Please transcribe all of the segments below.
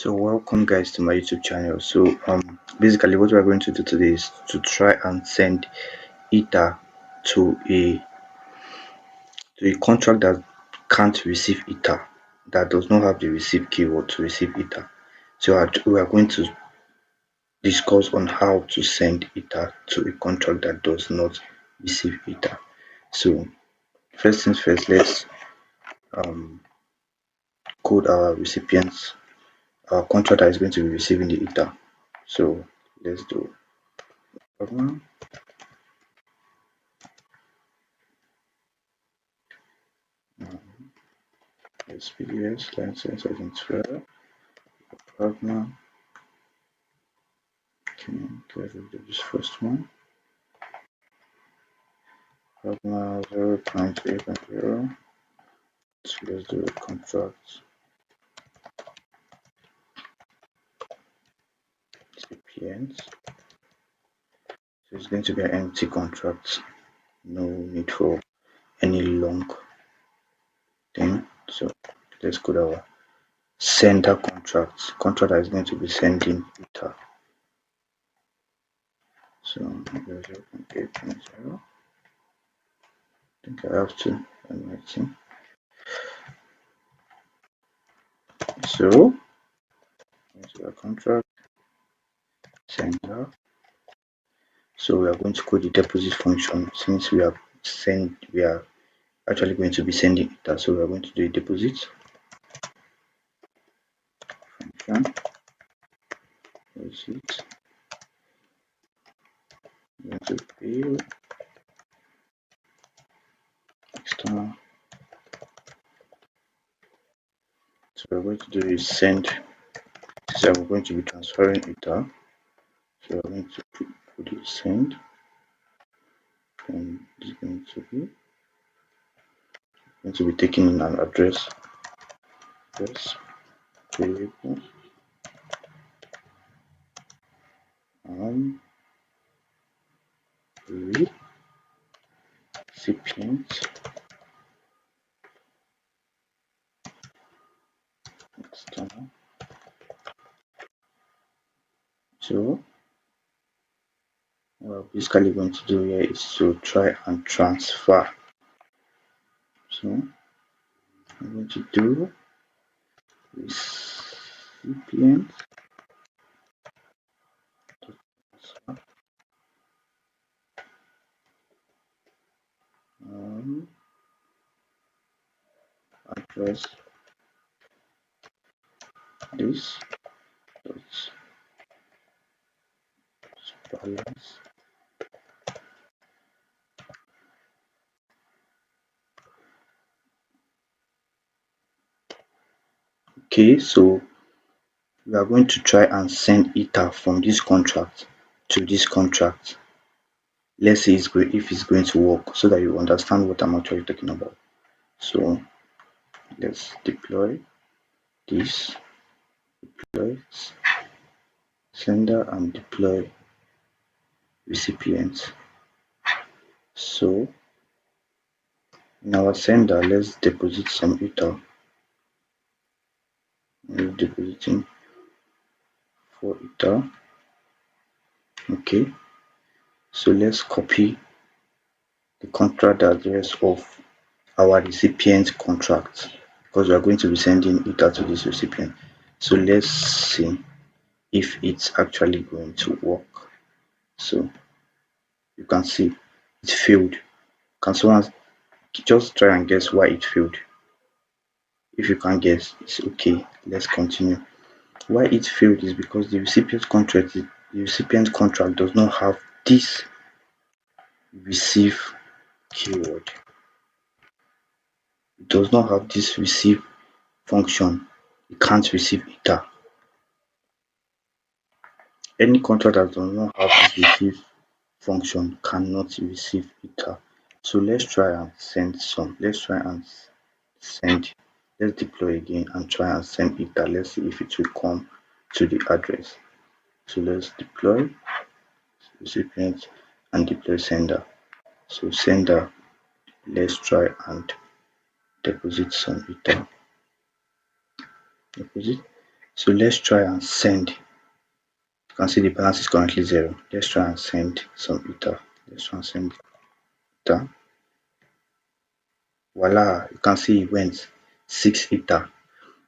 So welcome guys to my YouTube channel. So basically what we're going to do today is to try and send ether to a contract that can't receive ether, that does not have the receive keyword to receive ether. So we are going to discuss on how to send ether to a contract that does not receive ether. So first things first, let's code our recipients, our contract that is going to be receiving the ether. So let's do pragma SPDS license identifier pragma. Okay, get rid of this first one. Pragma 0.8.0. So let's do a contract recipients. So it's going to be an empty contract. No need for any long thing. So let's code our sender contract that is going to be sending ether. So 0.8.0. I think I have to writing. So into our contract sender. So we are going to code the deposit function since we are actually going to be sending ether. So we are going to do a deposit function. Deposit. We're going to pay external. So we're going to do is send. So we're going to be transferring ether. So we're going to put the send, and it's going to be taking in an address. Variable recipient external. So what we're basically going to do here is to try and transfer. So I'm going to do recipient address this balance. Okay, so we are going to try and send ether from this contract to this contract. Let's see if it's going to work so that you understand what I'm actually talking about. So let's deploy this, deploy sender and deploy recipient. So in our sender, let's deposit some ether. We're depositing 4 ether. Okay, so let's copy the contract address of our recipient contract because we are going to be sending ether to this recipient. So let's see if it's actually going to work. So you can see it failed. Can someone just try and guess why it failed? If you can't guess, it's okay. Let's continue. Why it failed is because the recipient contract does not have this receive keyword. It does not have this receive function. It can't receive ether. Any contract that does not have this receive function cannot receive ether. So let's try and send some. Let's deploy again and try and send ether. Let's see if it will come to the address. So let's deploy recipient and deploy sender. So sender, let's try and deposit some ether. Deposit. So let's try and send. You can see the balance is currently 0. Let's try and send some ether. Let's try and send ether. Voila, you can see it went 6 ether.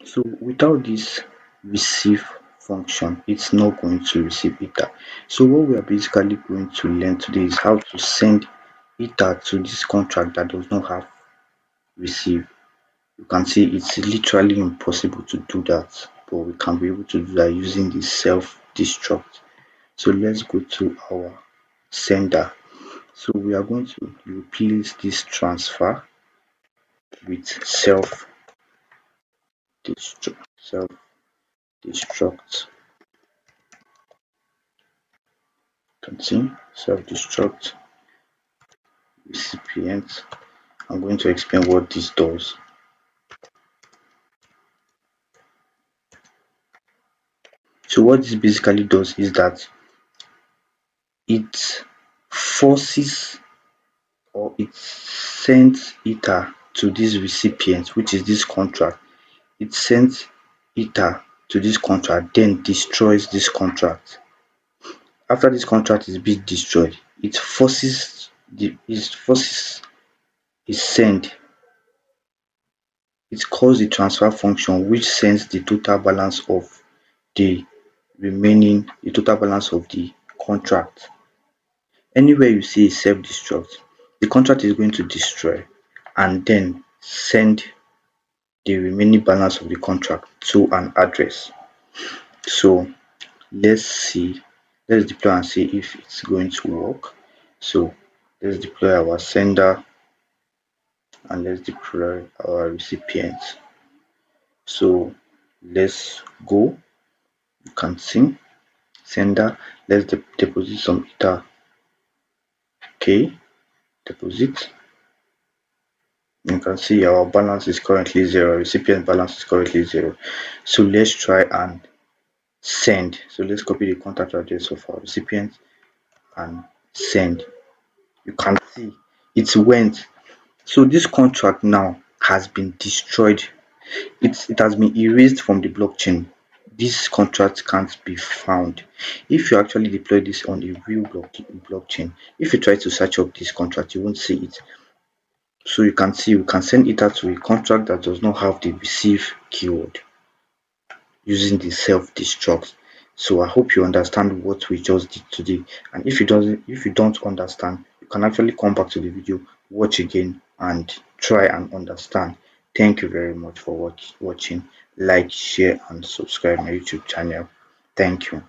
So without this receive function, it's not going to receive ether. So what we are basically going to learn today is how to send ether to this contract that does not have receive. You can see it's literally impossible to do that, but we can be able to do that using the self-destruct. So let's go to our sender. So we are going to replace this transfer with self-destruct. Continue self-destruct recipient. I'm going to explain what this does. So what this basically does is that it forces or it sends ether to this recipient, which is this contract. It sends ether to this contract, then destroys this contract. After this contract is being destroyed, it forces is send. It calls the transfer function which sends the total balance of the the total balance of the contract. Anywhere you see a self-destruct, the contract is going to destroy and then send the remaining balance of the contract to an address. So let's deploy and see if it's going to work. So let's deploy our sender and let's deploy our recipient. So let's go. You can see sender. Let's deposit some ether. Okay, deposit. You can see our balance is currently 0. Recipient balance is currently 0. So let's try and send. So let's copy the contact address of our recipient and send. You can see it went. So this contract now has been destroyed. It has been erased from the blockchain. This contract can't be found. If you actually deploy this on a real blockchain, if you try to search up this contract, you won't see it. So you can see we can send ether to a contract that does not have the receive keyword using the self-destruct. So I hope you understand what we just did today. And if you don't understand, you can actually come back to the video, watch again, and try and understand. Thank you very much for watching. Like, share, and subscribe my YouTube channel. Thank you.